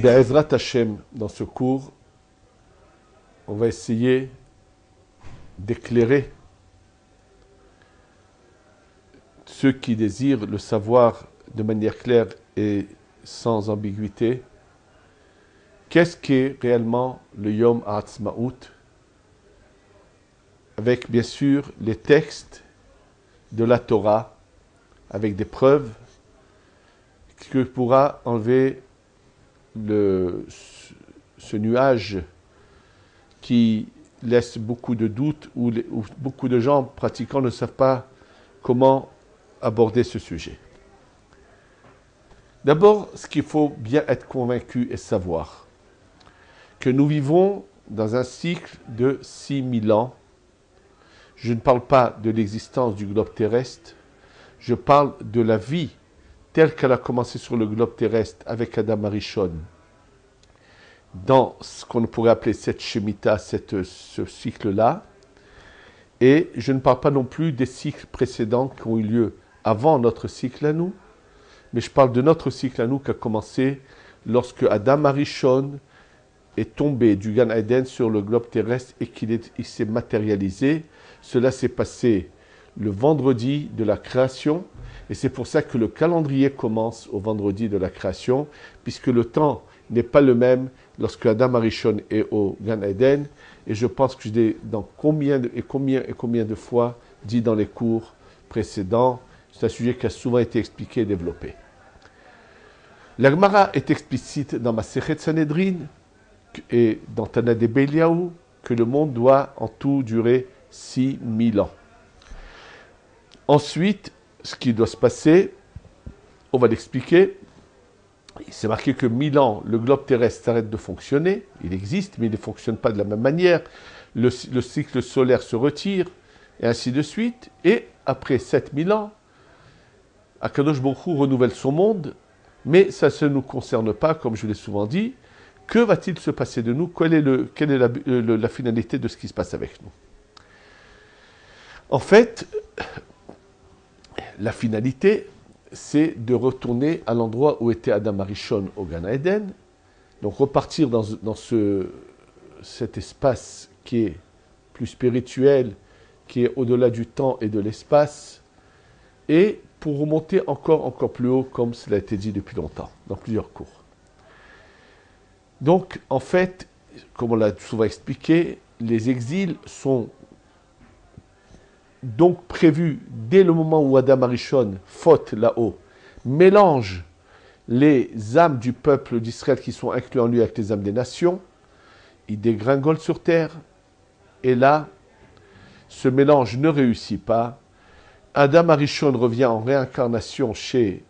Be'ezrat Hashem, dans ce cours, on va essayer d'éclairer ceux qui désirent le savoir de manière claire et sans ambiguïté. Qu'est-ce qu'est réellement le Yom Ha'atzmaut, avec bien sûr les textes de la Torah, avec des preuves que pourra enlever ce nuage qui laisse beaucoup de doutes, où beaucoup de gens pratiquants ne savent pas comment aborder ce sujet. D'abord, ce qu'il faut bien être convaincu et savoir, que nous vivons dans un cycle de 6000 ans. Je ne parle pas de l'existence du globe terrestre, je parle de la vie telle qu'elle a commencé sur le globe terrestre avec Adam Arishon, dans ce qu'on pourrait appeler cette Shemitah, ce cycle-là. Et je ne parle pas non plus des cycles précédents qui ont eu lieu avant notre cycle à nous, mais je parle de notre cycle à nous qui a commencé lorsque Adam Arishon est tombé du Gan Eden sur le globe terrestre et qu'il s'est matérialisé. Cela s'est passé le vendredi de la création, et c'est pour ça que le calendrier commence au vendredi de la création, puisque le temps n'est pas le même lorsque Adam Arishon est au Gan Eden, et je pense que je l'ai dans combien de fois dit dans les cours précédents. C'est un sujet qui a souvent été expliqué et développé. La Gemara est explicite dans Masechet Sanhedrin et dans Tana de Beliaou que le monde doit en tout durer 6000 ans. Ensuite, ce qui doit se passer, on va l'expliquer. C'est marqué que 1000 ans, le globe terrestre s'arrête de fonctionner. Il existe, mais il ne fonctionne pas de la même manière. Le cycle solaire se retire, et ainsi de suite. Et après 7000 ans, Akadosh Baruch Hu renouvelle son monde, mais ça ne nous concerne pas, comme je l'ai souvent dit. Que va-t-il se passer de nous? Quelle est la finalité de ce qui se passe avec nous? En fait, la finalité, c'est de retourner à l'endroit où était Adam Arishon au Gan Eden, donc repartir dans cet espace qui est plus spirituel, qui est au-delà du temps et de l'espace, et pour remonter encore plus haut, comme cela a été dit depuis longtemps, dans plusieurs cours. Donc, en fait, comme on l'a souvent expliqué, les exils sont donc prévus dès le moment où Adam Arishon, faute là-haut, mélange les âmes du peuple d'Israël qui sont inclus en lui avec les âmes des nations, il dégringole sur terre, et là, ce mélange ne réussit pas. Adam Arishon revient en réincarnation chez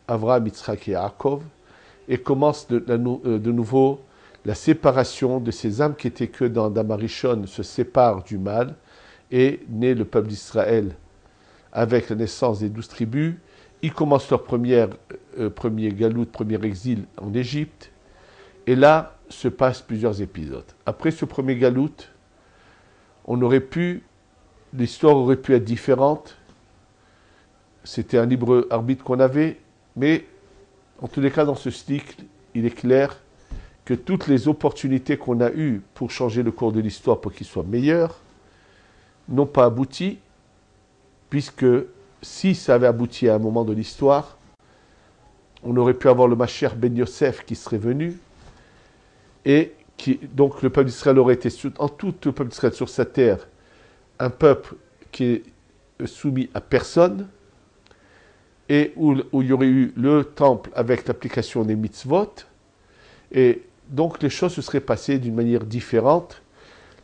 Avraham, Yitzhak et Yaakov, et commence de nouveau la séparation de ces âmes qui étaient que dans Adam Arishon se séparent du mal, et naît le peuple d'Israël avec la naissance des 12 tribus. Ils commencent leur premier galout, premier exil en Égypte, et là se passent plusieurs épisodes. Après ce premier galout, l'histoire aurait pu être différente. C'était un libre arbitre qu'on avait, mais en tous les cas, dans ce cycle, il est clair que toutes les opportunités qu'on a eues pour changer le cours de l'histoire pour qu'il soit meilleur n'ont pas abouti, puisque si ça avait abouti à un moment de l'histoire, on aurait pu avoir le Mashiach Ben Yosef qui serait venu, et donc le peuple d'Israël aurait été, en tout le peuple d'Israël sur sa terre, un peuple qui est soumis à personne, et où il y aurait eu le temple avec l'application des mitzvot, et donc les choses se seraient passées d'une manière différente.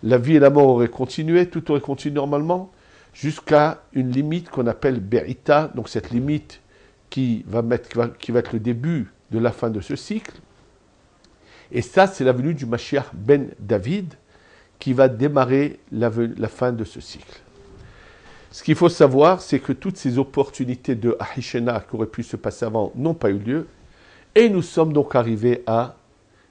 La vie et la mort auraient continué, tout aurait continué normalement, jusqu'à une limite qu'on appelle Be'ita, donc cette limite qui va être le début de la fin de ce cycle. Et ça, c'est la venue du Mashiach Ben David, qui va démarrer la fin de ce cycle. Ce qu'il faut savoir, c'est que toutes ces opportunités de Ahishena qui auraient pu se passer avant n'ont pas eu lieu, et nous sommes donc arrivés à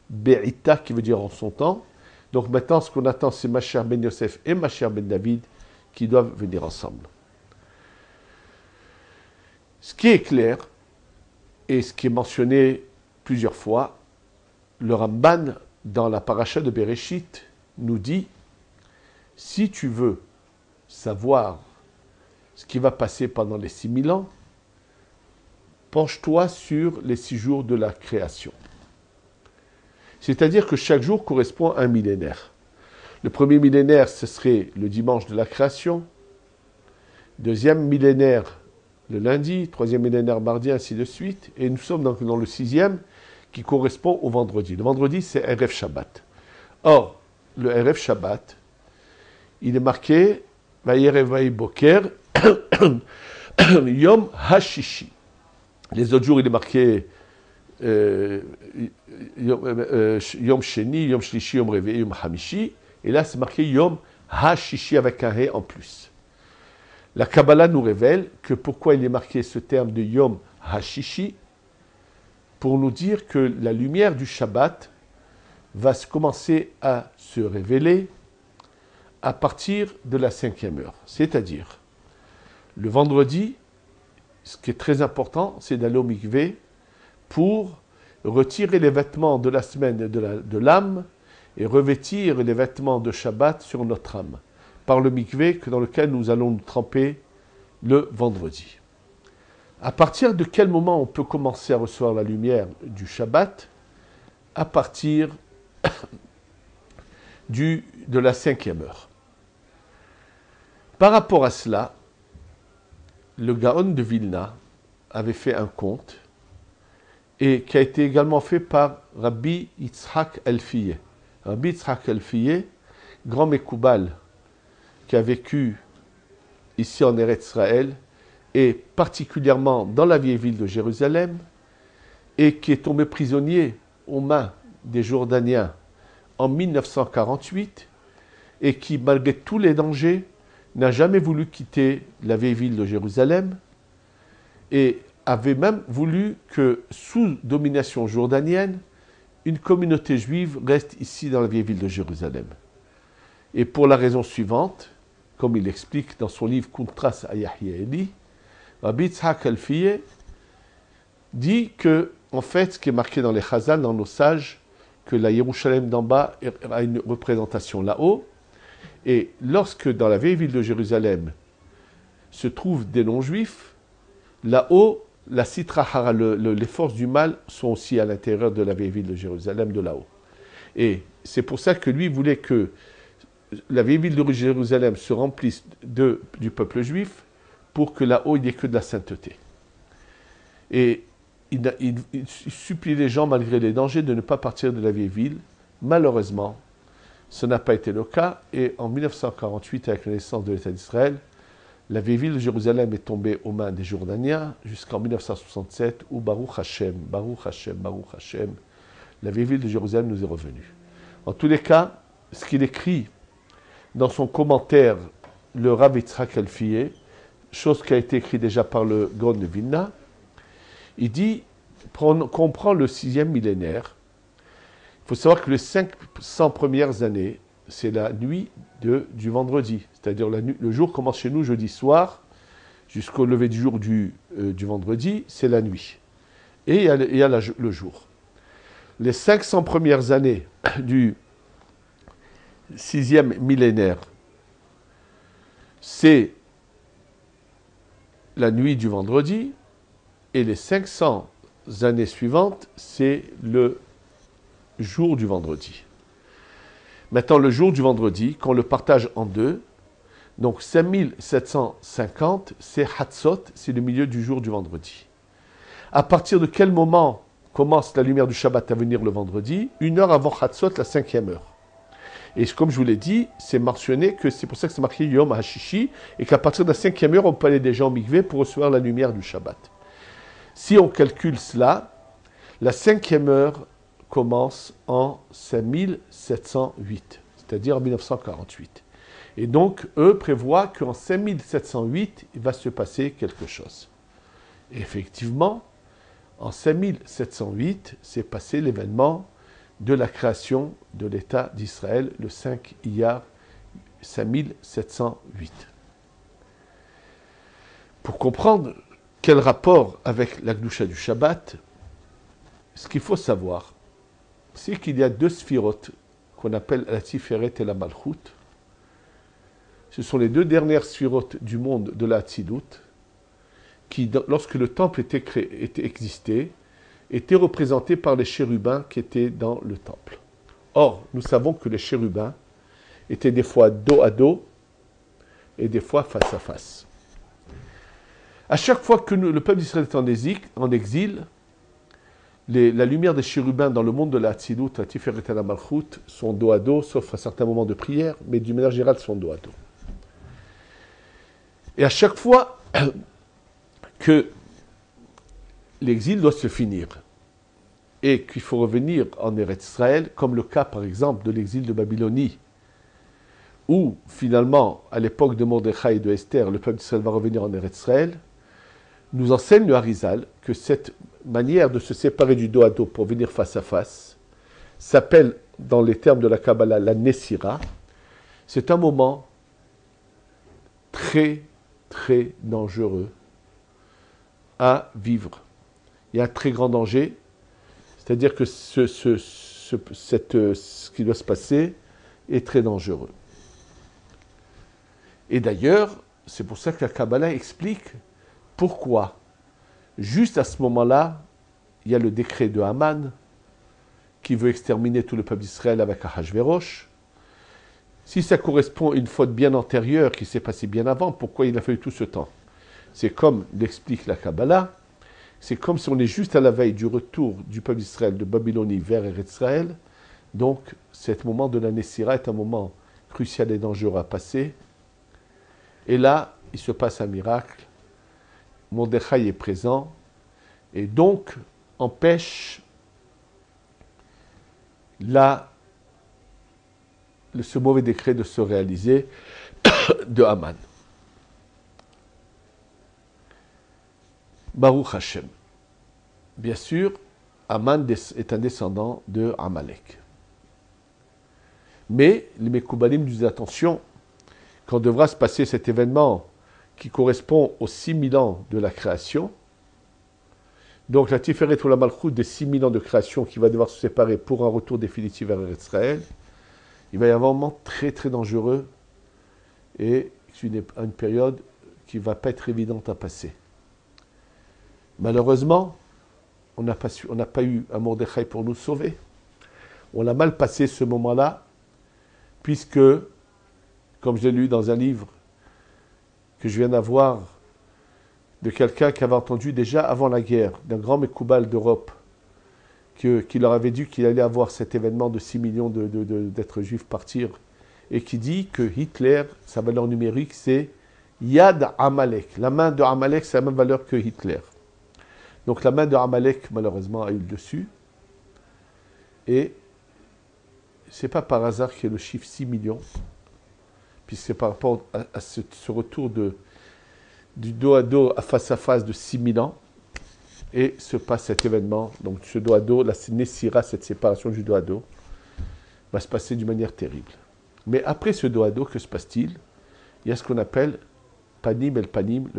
Be'ita, qui veut dire en son temps. Donc maintenant, ce qu'on attend, c'est Mashiach Ben Yosef et Mashiach Ben David qui doivent venir ensemble. Ce qui est clair, et ce qui est mentionné plusieurs fois, le Ramban, dans la paracha de Bereshit, nous dit, si tu veux savoir ce qui va passer pendant les 6000 ans, penche-toi sur les 6 jours de la création. C'est-à-dire que chaque jour correspond à un millénaire. Le premier millénaire, ce serait le dimanche de la création. Deuxième millénaire, le lundi. Troisième millénaire, mardi, ainsi de suite. Et nous sommes donc dans le 6e, qui correspond au vendredi. Le vendredi, c'est Erev Shabbat. Or, le Erev Shabbat, il est marqué Vayerev Vayiboker Yom Hashishi. Les autres jours, il est marqué Yom Sheni, Yom Shlishi, Yom Revi, Yom Hamishi. Et là, c'est marqué Yom Hashishi avec un He en plus. La Kabbalah nous révèle que pourquoi il est marqué ce terme de Yom Hashishi, pour nous dire que la lumière du Shabbat va commencer à se révéler à partir de la 5e heure. C'est-à-dire, le vendredi, ce qui est très important, c'est d'aller au mikvé pour retirer les vêtements de la semaine de l'âme et revêtir les vêtements de Shabbat sur notre âme, par le mikvé dans lequel nous allons nous tremper le vendredi. À partir de quel moment on peut commencer à recevoir la lumière du Shabbat? À partir de la 5e heure. Par rapport à cela, le Gaon de Vilna avait fait un conte et qui a été également fait par Rabbi Yitzhak Elfiye. Rabbi Yitzhak Elfiye, grand Mekoubal, qui a vécu ici en Eretz Israël et particulièrement dans la vieille ville de Jérusalem et qui est tombé prisonnier aux mains des Jordaniens en 1948 et qui, malgré tous les dangers, n'a jamais voulu quitter la vieille ville de Jérusalem et avait même voulu que, sous domination jordanienne, une communauté juive reste ici dans la vieille ville de Jérusalem. Et pour la raison suivante, comme il explique dans son livre Kuntras Ayahya Eli, Rabbi Yitzhak Elfiye dit que, en fait, ce qui est marqué dans les Chazal, dans nos sages, que la Yerushalem d'en bas a une représentation là-haut, et lorsque dans la vieille ville de Jérusalem se trouvent des non-juifs, là-haut, la Sitra Hara, les forces du mal sont aussi à l'intérieur de la vieille ville de Jérusalem, de là-haut. Et c'est pour ça que lui voulait que la vieille ville de Jérusalem se remplisse du peuple juif pour que là-haut, il n'y ait que de la sainteté. Et il supplie les gens, malgré les dangers, de ne pas partir de la vieille ville. Malheureusement, ce n'a pas été le cas. Et en 1948, avec la naissance de l'État d'Israël, la vieille ville de Jérusalem est tombée aux mains des Jordaniens jusqu'en 1967, où Baruch Hashem, Baruch Hashem, Baruch Hashem, la vieille ville de Jérusalem nous est revenue. En tous les cas, ce qu'il écrit dans son commentaire, le Rav Yitzhak Elfiye, chose qui a été écrite déjà par le Gaon de Vilna, il dit qu'on prend le 6e millénaire. Il faut savoir que les 500 premières années, c'est la nuit du vendredi. C'est-à-dire le jour commence chez nous jeudi soir, jusqu'au lever du jour du vendredi, c'est la nuit. Et il y a le jour. Les 500 premières années du 6e millénaire, c'est la nuit du vendredi, et les 500 années suivantes, c'est le jour du vendredi. Maintenant, le jour du vendredi, qu'on le partage en deux, donc 5750, c'est Hatzot, c'est le milieu du jour du vendredi. À partir de quel moment commence la lumière du Shabbat à venir le vendredi? 1 heure avant Hatzot, la 5e heure. Et comme je vous l'ai dit, c'est mentionné que c'est pour ça que c'est marqué Yom Hashishi, et qu'à partir de la 5e heure, on peut aller déjà au mikvé pour recevoir la lumière du Shabbat. Si on calcule cela, la 5e heure commence en 5708, c'est-à-dire en 1948. Et donc, eux prévoient qu'en 5708, il va se passer quelque chose. Et effectivement, en 5708, s'est passé l'événement de la création de l'État d'Israël, le 5 Iyar 5708. Pour comprendre quel rapport avec la Gdusha du Shabbat, ce qu'il faut savoir, c'est qu'il y a deux sphirotes qu'on appelle la Tiferet et la Malchut. Ce sont les deux dernières sphirotes du monde de la Hatzilut qui, lorsque le temple existait, étaient représentés par les chérubins qui étaient dans le temple. Or, nous savons que les chérubins étaient des fois dos à dos et des fois face à face. À chaque fois que le peuple d'Israël est en exil, la lumière des chérubins dans le monde de la Hatzilut, la Tiferet et la Malchut, sont dos à dos, sauf à certains moments de prière, mais d'une manière générale, sont dos à dos. Et à chaque fois que l'exil doit se finir et qu'il faut revenir en Eretz Israël, comme le cas par exemple de l'exil de Babylonie, où finalement, à l'époque de Mordechai et de Esther, le peuple d'Israël va revenir en Eretz Israël, nous enseigne le Harizal que cette manière de se séparer du dos à dos pour venir face à face s'appelle, dans les termes de la Kabbalah, la Nessira. C'est un moment très, très dangereux à vivre. Il y a un très grand danger, c'est-à-dire que ce qui doit se passer est très dangereux. Et d'ailleurs, c'est pour ça que la Kabbalah explique pourquoi, juste à ce moment-là, il y a le décret de Haman qui veut exterminer tout le peuple d'Israël avec Ahashverosh. Si ça correspond à une faute bien antérieure qui s'est passée bien avant, pourquoi il a fallu tout ce temps? C'est comme l'explique la Kabbalah, c'est comme si on est juste à la veille du retour du peuple d'Israël de Babylonie vers Eretz Israël. Donc, cet moment de la Nessira est un moment crucial et dangereux à passer. Et là, il se passe un miracle. Mordechai est présent et donc empêche ce mauvais décret de se réaliser de Haman. Baruch Hashem. Bien sûr, Haman est un descendant de Amalek. Mais les Mekoubalim disent attention, quand devra se passer cet événement qui correspond aux 6000 ans de la création, donc la Tiferet ou la Malchut des 6000 ans de création qui va devoir se séparer pour un retour définitif vers Israël, il va y avoir un moment très très dangereux et une période qui ne va pas être évidente à passer. Malheureusement, on n'a pas eu un Mordechai pour nous sauver. On a mal passé ce moment-là, puisque, comme je l'ai lu dans un livre que je viens d'avoir, de quelqu'un qui avait entendu déjà avant la guerre, d'un grand Mekoubal d'Europe, qui leur avait dit qu'il allait avoir cet événement de 6 millions d'êtres juifs partir, et qui dit que Hitler, sa valeur numérique, c'est Yad Amalek. La main de Amalek, c'est la même valeur que Hitler. Donc la main de Amalek, malheureusement, a eu le dessus. Et c'est pas par hasard qu'il y a le chiffre 6 millions, puisque c'est par rapport à ce retour du dos à dos, à face de 6000 ans, et se passe cet événement. Donc ce dos à dos, la Nessira, cette séparation du dos à dos, va se passer d'une manière terrible. Mais après ce dos à dos, que se passe-t-il? Il y a ce qu'on appelle panim el panim,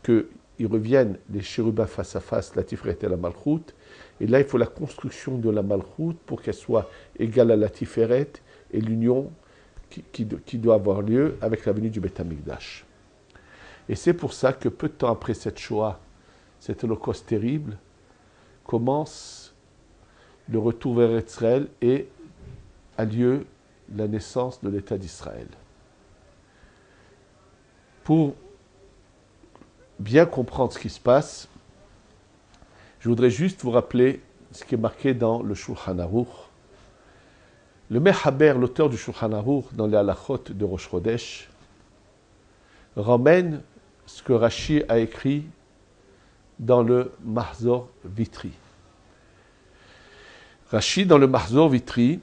qu'ils reviennent les chérubins face à face, la Tiferet et la Malchut, et là il faut la construction de la Malchut pour qu'elle soit égale à la Tiferet et l'union qui doit avoir lieu avec la venue du Beth Amikdash. Et c'est pour ça que peu de temps après cette Shoah, cet holocauste terrible, commence le retour vers Israël et a lieu la naissance de l'État d'Israël. Pour bien comprendre ce qui se passe, je voudrais juste vous rappeler ce qui est marqué dans le Shulchan Aruch. Le Mechaber, l'auteur du Shulchan Aruch, dans les halachot de Rosh Chodesh, ramène ce que Rashi a écrit dans le Mahzor Vitri. Rashi, dans le Mahzor Vitri,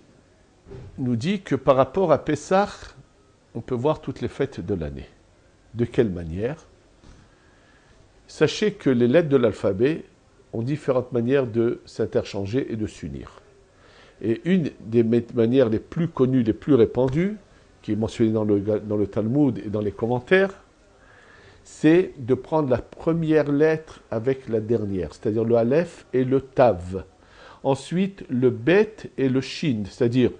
nous dit que par rapport à Pessah, on peut voir toutes les fêtes de l'année. De quelle manière? Sachez que les lettres de l'alphabet ont différentes manières de s'interchanger et de s'unir. Et une des manières les plus connues, les plus répandues, qui est mentionnée dans le Talmud et dans les commentaires, c'est de prendre la première lettre avec la dernière, c'est-à-dire le Aleph et le Tav. Ensuite, le Bet et le Shin, c'est-à-dire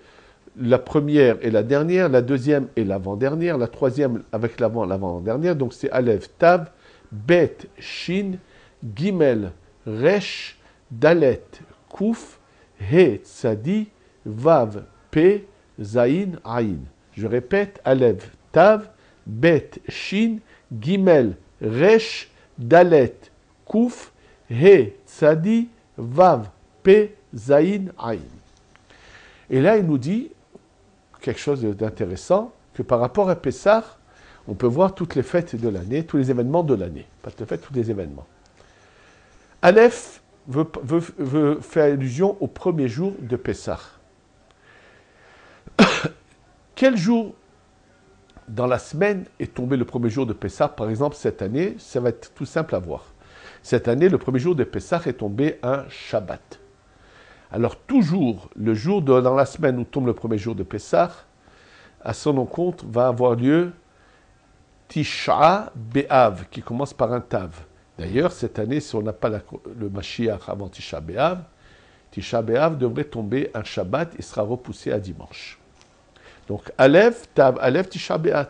la première et la dernière, la deuxième et l'avant-dernière, la troisième avec l'avant-dernière. Donc c'est Aleph, Tav, Bet, Shin, Gimel, Resh, Dalet, Kouf, He, Tzadi, Vav, Pe, Zayin, Ayin. Je répète, Aleph, Tav, Bet, Shin, Gimel, Resh, Dalet, Kouf, He, Tzadi, Vav, Pe, Zayin, Ayin. Et là, il nous dit quelque chose d'intéressant, que par rapport à Pessah, on peut voir toutes les fêtes de l'année, tous les événements de l'année. Pas toutes les fêtes, tous les événements. Aleph veut faire allusion au premier jour de Pessah. Quel jour dans la semaine est tombé le premier jour de Pessah? Par exemple, cette année, ça va être tout simple à voir. Cette année, le premier jour de Pessah est tombé un Shabbat. Alors toujours, le jour dans la semaine où tombe le premier jour de Pessah, à son encontre va avoir lieu Tisha B'Av, qui commence par un Tav. D'ailleurs, cette année, si on n'a pas le Mashiach avant Tisha B'Av devrait tomber un Shabbat et sera repoussé à dimanche. Donc Aleph, Tav, Aleph, Tisha B'Av.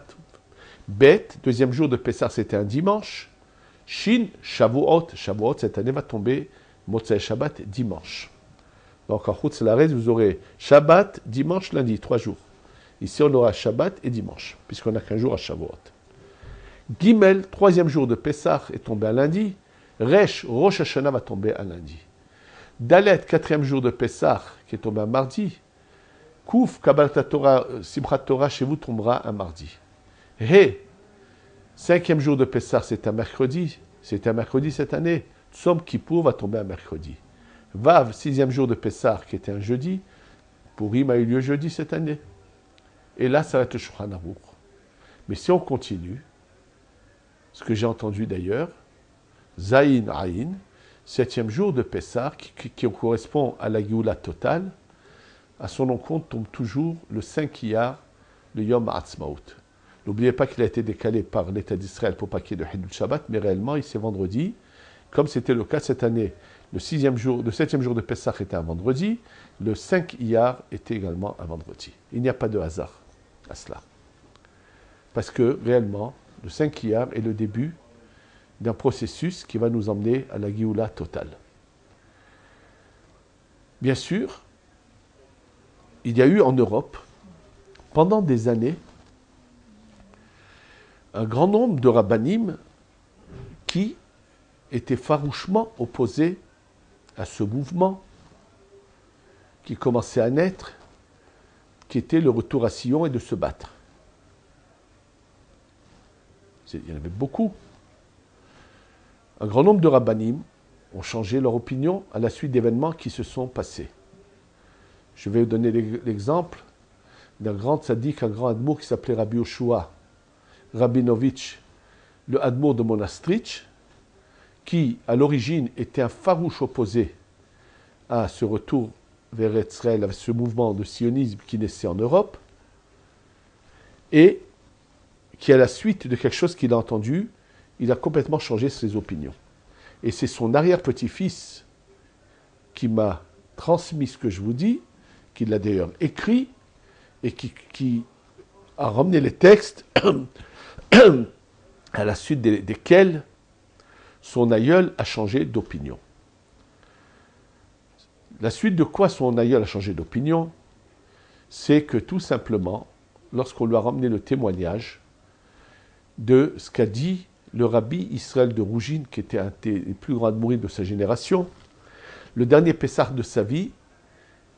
Bet, deuxième jour de Pessah, c'était un dimanche. Shin, Shavuot. Shavuot, cette année, va tomber Motzei Shabbat, dimanche. Donc en Chutz La'aretz, vous aurez Shabbat, dimanche, lundi, 3 jours. Ici, on aura Shabbat et dimanche, puisqu'on n'a qu'un jour à Shavuot. Gimel, troisième jour de Pessah, est tombé un lundi. Resh, Rosh Hashanah, va tomber un lundi. Dalet, quatrième jour de Pessah, qui est tombé un mardi. Kouf, Kabbalat Torah, Simchat Torah, chez vous, tombera un mardi. He, cinquième jour de Pessah, c'est un mercredi. C'est un mercredi cette année. Tzom Kippour va tomber un mercredi. Vav, sixième jour de Pessah, qui était un jeudi. Purim a eu lieu jeudi cette année. Et là, ça va être le Shulchan Aruch. Mais si on continue, ce que j'ai entendu d'ailleurs, Zayin Ayin, septième jour de Pessah, qui correspond à la Géoula totale, à son encontre tombe toujours le 5 Iyar, le Yom Ha'atzmaut. N'oubliez pas qu'il a été décalé par l'État d'Israël pour pas qu'il y ait de Hidul Shabbat, mais réellement, il c'est vendredi, comme c'était le cas cette année. Le septième jour de Pessah était un vendredi, le 5 Iyar était également un vendredi. Il n'y a pas de hasard à cela. Parce que réellement, le 5 Iyar est le début d'un processus qui va nous emmener à la Géoula totale. Bien sûr, il y a eu en Europe, pendant des années, un grand nombre de rabbanim qui étaient farouchement opposés à ce mouvement qui commençait à naître, qui était le retour à Sion et de se battre. Il y en avait beaucoup. Un grand nombre de rabbanim ont changé leur opinion à la suite d'événements qui se sont passés. Je vais vous donner l'exemple d'un grand tzaddik, un grand admour qui s'appelait Rabbi Yoshua Rabinovitch, le admour de Monastrich, qui, à l'origine, était un farouche opposé à ce retour vers Israël, avec ce mouvement de sionisme qui naissait en Europe, et qui, à la suite de quelque chose qu'il a entendu, il a complètement changé ses opinions. Et c'est son arrière-petit-fils qui m'a transmis ce que je vous dis, qui l'a d'ailleurs écrit, et qui a ramené les textes à la suite desquels son aïeul a changé d'opinion. La suite de quoi son aïeul a changé d'opinion, c'est que tout simplement, lorsqu'on lui a ramené le témoignage de ce qu'a dit le rabbi Israël de Rougine, qui était un des plus grands admourim de sa génération, le dernier Pessah de sa vie,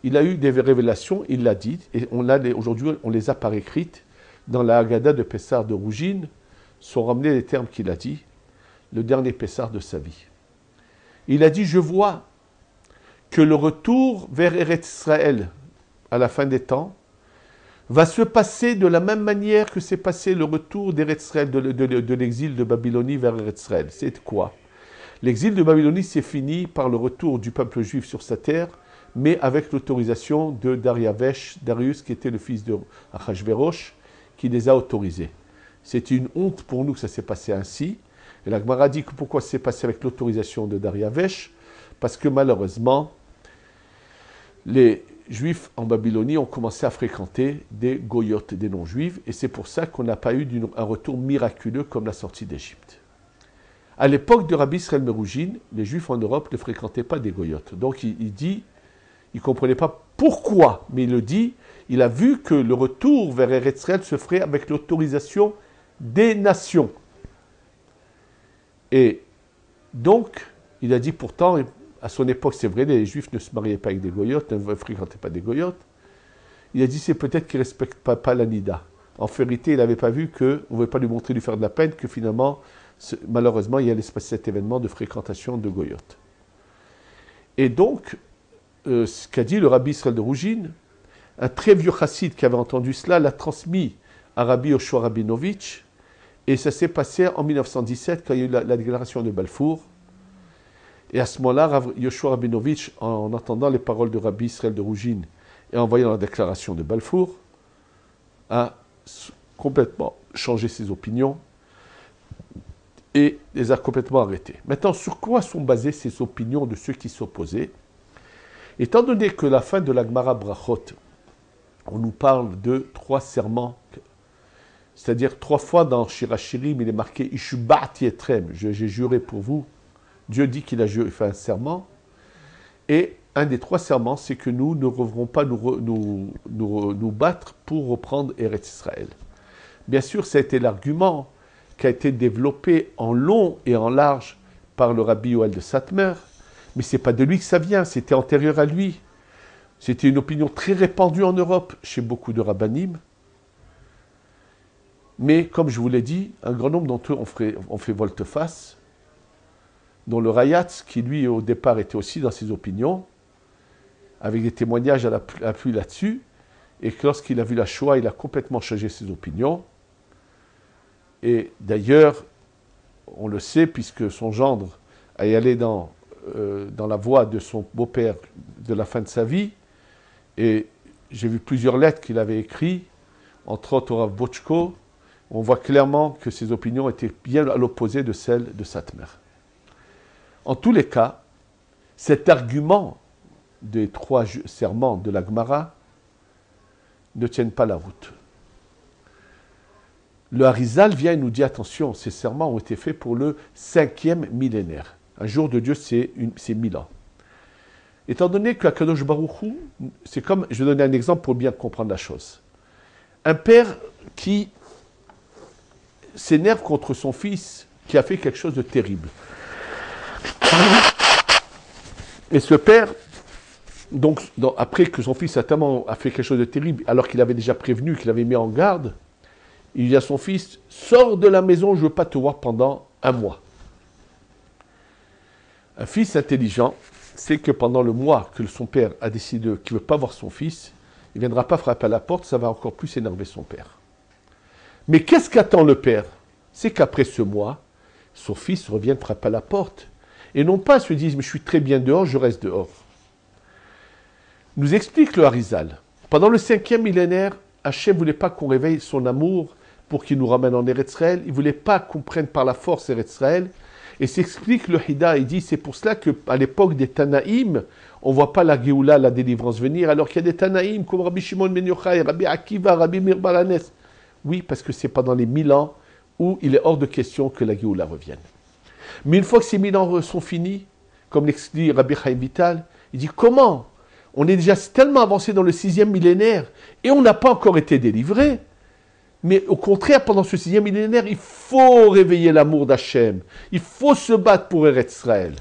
il a eu des révélations, il l'a dit, et aujourd'hui on les a par écrites dans la Haggadah de Pessah de Rougine, sont ramenés les termes qu'il a dit, le dernier Pessah de sa vie. Il a dit, je vois que le retour vers Eretz Israël à la fin des temps va se passer de la même manière que s'est passé le retour d'Eretz Israël, de l'exil de Babylonie vers Eretz Israël. C'est quoi? L'exil de Babylonie s'est fini par le retour du peuple juif sur sa terre, mais avec l'autorisation de Darius, qui était le fils de Achashverosh, qui les a autorisés. C'est une honte pour nous que ça s'est passé ainsi. Et la Gemara dit que pourquoi ça s'est passé avec l'autorisation de Darius? Parce que malheureusement, les Juifs en Babylonie ont commencé à fréquenter des goyotes, des non-juifs, et c'est pour ça qu'on n'a pas eu un retour miraculeux comme la sortie d'Égypte. À l'époque de Rabbi Israël Meroujine, les Juifs en Europe ne fréquentaient pas des goyotes. Donc il dit, il ne comprenait pas pourquoi, mais il le dit, il a vu que le retour vers Eretz Israël se ferait avec l'autorisation des nations. Et donc, il a dit pourtant, à son époque, c'est vrai, les Juifs ne se mariaient pas avec des goyotes, ne fréquentaient pas des goyotes. Il a dit, c'est peut-être qu'ils ne respectent pas la Nida. En vérité, il n'avait pas vu qu'on ne voulait pas lui montrer, lui faire de la peine, que finalement, malheureusement, il allait se passer cet événement de fréquentation de goyotes. Et donc, ce qu'a dit le rabbi Israël de Rougine, un très vieux chassid qui avait entendu cela l'a transmis à Rabbi Yoshua Rabinovitch, et ça s'est passé en 1917 quand il y a eu la déclaration de Balfour. Et à ce moment-là, Yoshua Rabinovitch, en entendant les paroles de Rabbi Israël de Rougine et en voyant la déclaration de Balfour, a complètement changé ses opinions et les a complètement arrêtées. Maintenant, sur quoi sont basées ces opinions de ceux qui s'opposaient? Étant donné que la fin de la Gemara Brachot, on nous parle de 3 serments, c'est-à-dire 3 fois dans Shirachirim, il est marqué « Ishba'ti etrem », j'ai juré pour vous. Dieu dit qu'il a fait un serment, et un des 3 serments, c'est que nous ne devrons pas nous battre pour reprendre Eretz Israël. Bien sûr, ça a été l'argument qui a été développé en long et en large par le rabbi Yoel de Satmer, mais ce n'est pas de lui que ça vient, c'était antérieur à lui. C'était une opinion très répandue en Europe, chez beaucoup de rabbanim. Mais, comme je vous l'ai dit, un grand nombre d'entre eux ont fait volte-face, dont le Rayatz, qui lui, au départ, était aussi dans ses opinions, avec des témoignages à l'appui là-dessus, et que lorsqu'il a vu la Shoah, il a complètement changé ses opinions. Et d'ailleurs, on le sait, puisque son gendre a allé dans la voie de son beau-père de la fin de sa vie, et j'ai vu plusieurs lettres qu'il avait écrites, entre autres au Rav Bochko. On voit clairement que ses opinions étaient bien à l'opposé de celles de Satmer. En tous les cas, cet argument des 3 serments de la Gemara ne tiennent pas la route. Le Harizal vient et nous dit, attention, ces serments ont été faits pour le 5e millénaire. Un jour de Dieu, c'est 1000 ans. Étant donné que Akadosh Baruch Hu, c'est comme, je vais donner un exemple pour bien comprendre la chose. Un père qui s'énerve contre son fils qui a fait quelque chose de terrible. Et ce père, donc, après que son fils a fait quelque chose de terrible, alors qu'il avait déjà prévenu, qu'il avait mis en garde, il dit à son fils, sors de la maison, je ne veux pas te voir pendant 1 mois. Un fils intelligent sait que pendant le mois que son père a décidé qu'il ne veut pas voir son fils, il ne viendra pas frapper à la porte, ça va encore plus énerver son père. Mais qu'est-ce qu'attend le père? C'est qu'après ce mois, son fils revienne frapper à la porte. Et non pas se dire, mais je suis très bien dehors, je reste dehors. Nous explique le Harizal. Pendant le 5e millénaire, Hachem ne voulait pas qu'on réveille son amour pour qu'il nous ramène en Eretz Israël. Il ne voulait pas qu'on prenne par la force Eretz Israël. Et s'explique le Hida, il dit, c'est pour cela qu'à l'époque des Tanaïm, on ne voit pas la Géoula, la délivrance venir, alors qu'il y a des Tanaïm comme Rabbi Shimon ben Yochai, Rabbi Akiva, Rabbi Mir Balanes. Oui, parce que c'est pendant les 1000 ans où il est hors de question que la Géoula revienne. Mais une fois que ces 1000 ans sont finis, comme l'explique Rabbi Chaim Vital, il dit, comment? On est déjà tellement avancé dans le 6e millénaire et on n'a pas encore été délivré. Mais au contraire, pendant ce 6e millénaire, il faut réveiller l'amour d'Hachem. Il faut se battre pour Eretz Israël.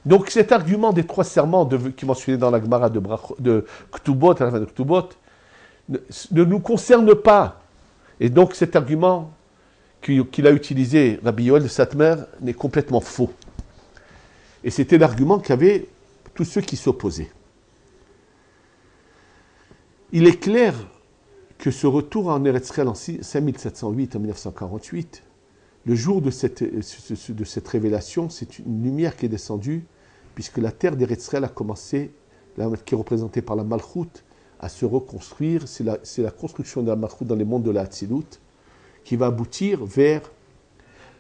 Donc cet argument des 3 serments qui est mentionné dans la Gemara de Ktubot, à la fin de Ktubot, ne nous concerne pas. Et donc cet argument qu'il a utilisé, Rabbi Yoel de Satmer, n'est complètement faux. Et c'était l'argument qu'avaient tous ceux qui s'opposaient. Il est clair que ce retour en Eretz Israël en 5708, en 1948, le jour de cette révélation, c'est une lumière qui est descendue, puisque la terre d'Eretz Israël a commencé, qui est représentée par la Malchut, à se reconstruire. C'est la construction de la Malchut dans les mondes de la Hatzilut, qui va aboutir vers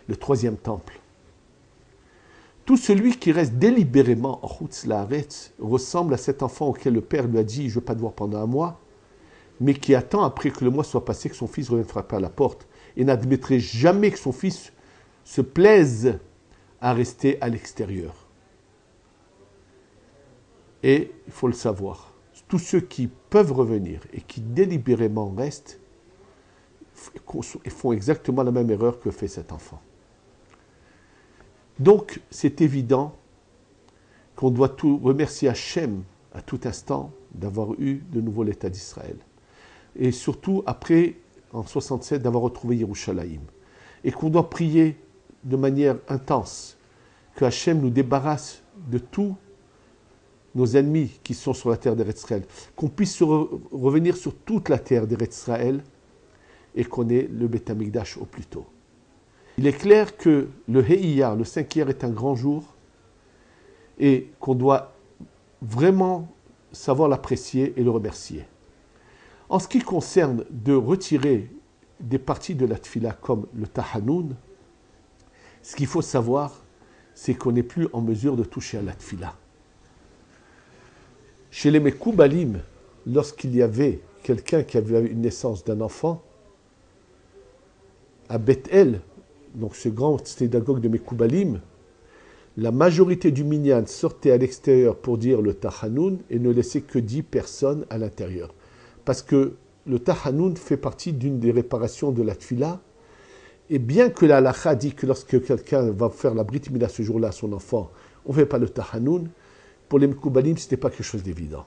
le 3e temple. Tout celui qui reste délibérément en Chutz Laaretz ressemble à cet enfant auquel le père lui a dit « je ne veux pas te voir pendant un mois », mais qui attend après que le mois soit passé que son fils revienne frapper à la porte et n'admettrait jamais que son fils se plaise à rester à l'extérieur. Et il faut le savoir, tous ceux qui peuvent revenir et qui délibérément restent font exactement la même erreur que fait cet enfant. Donc, c'est évident qu'on doit tout remercier Hachem à tout instant d'avoir eu de nouveau l'État d'Israël. Et surtout, après, en 67, d'avoir retrouvé Yerushalayim. Et qu'on doit prier de manière intense que Hachem nous débarrasse de tous nos ennemis qui sont sur la terre d'Eretz Israël. Qu'on puisse revenir sur toute la terre d'Eretz Israël et qu'on ait le Beth Amikdash au plus tôt. Il est clair que le Heiyar, le 5 Iyar, est un grand jour et qu'on doit vraiment savoir l'apprécier et le remercier. En ce qui concerne de retirer des parties de la Tfila comme le Tahanoun, ce qu'il faut savoir, c'est qu'on n'est plus en mesure de toucher à la Tfila. Chez les Mekoubalim, lorsqu'il y avait quelqu'un qui avait une naissance d'un enfant, à Beth-El, donc ce grand synagogue de Mekoubalim, la majorité du minyan sortait à l'extérieur pour dire le Tahanoun et ne laissait que 10 personnes à l'intérieur. Parce que le Tahanoun fait partie d'une des réparations de la Tfila. Et bien que la halakha dit que lorsque quelqu'un va faire la Brit Mila ce jour-là à son enfant, on ne fait pas le Tahanoun, pour les Mekoubalim, ce n'était pas quelque chose d'évident.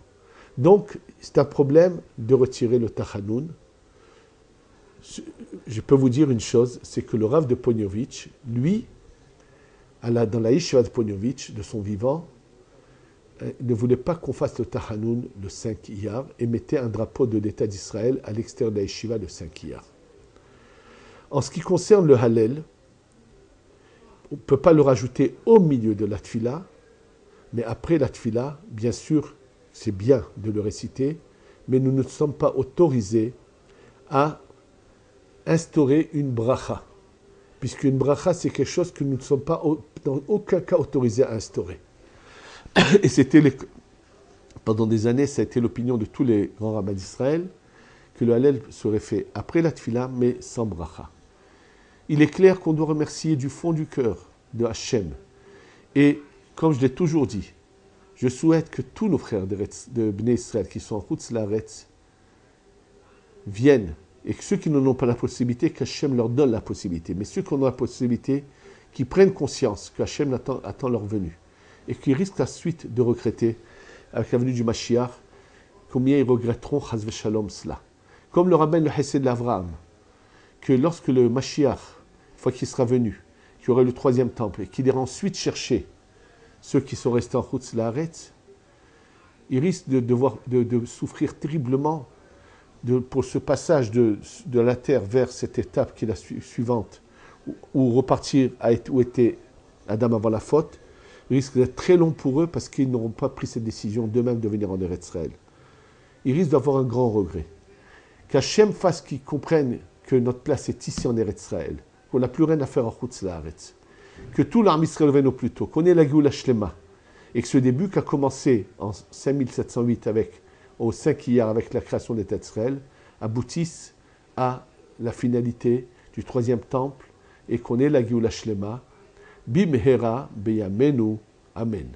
Donc, c'est un problème de retirer le Tahanoun. Je peux vous dire une chose, c'est que le Rav de Poniovitch, lui, dans la Yeshiva de Poniovitch, de son vivant, ne voulait pas qu'on fasse le Tahanoun le 5 Iyar et mettait un drapeau de l'État d'Israël à l'extérieur de la Yeshiva le 5 Iyar. En ce qui concerne le Hallel, on ne peut pas le rajouter au milieu de la Tfila, mais après la Tfila, bien sûr, c'est bien de le réciter, mais nous ne sommes pas autorisés à instaurer une bracha, puisqu'une bracha, c'est quelque chose que nous ne sommes pas dans aucun cas autorisés à instaurer. Et pendant des années, ça a été l'opinion de tous les grands rabbins d'Israël, que le Hallel serait fait après la Tfila, mais sans bracha. Il est clair qu'on doit remercier du fond du cœur de Hachem. Et comme je l'ai toujours dit, je souhaite que tous nos frères de Bnei Israël qui sont en Chutz Laaretz viennent, et que ceux qui n'en ont pas la possibilité, qu'Hachem leur donne la possibilité. Mais ceux qui en ont la possibilité, qui prennent conscience qu'Hachem attend leur venue, et qui risquent la suite de regretter, avec la venue du Mashiach, combien ils regretteront Chaz v'Shalom cela. Comme le rabbin le Hesed l'Avraham, que lorsque le Mashiach, une fois qu'il sera venu, qu'il y aurait le 3e temple, et qu'il ira ensuite chercher ceux qui sont restés en Chutz Laaretz, ils risquent de souffrir terriblement pour ce passage de la terre vers cette étape qui est la suivante, où repartir où était Adam avant la faute, risque d'être très long pour eux parce qu'ils n'auront pas pris cette décision d'eux-mêmes de venir en Eretz Israël. Ils risquent d'avoir un grand regret. Qu'Hachem fasse qu'ils comprennent que notre place est ici en Eretz Israël, qu'on n'a plus rien à faire en Chutz Laaretz, que tout l'armée Israël revienne au plus tôt, qu'on ait la Géoula Shlema, et que ce début qui a commencé en 5708 au 5 Iyar avec la création d'État d'Israël aboutisse à la finalité du 3e temple et qu'on ait la Géoula Shlema. Bimhera beyamenu. Amen.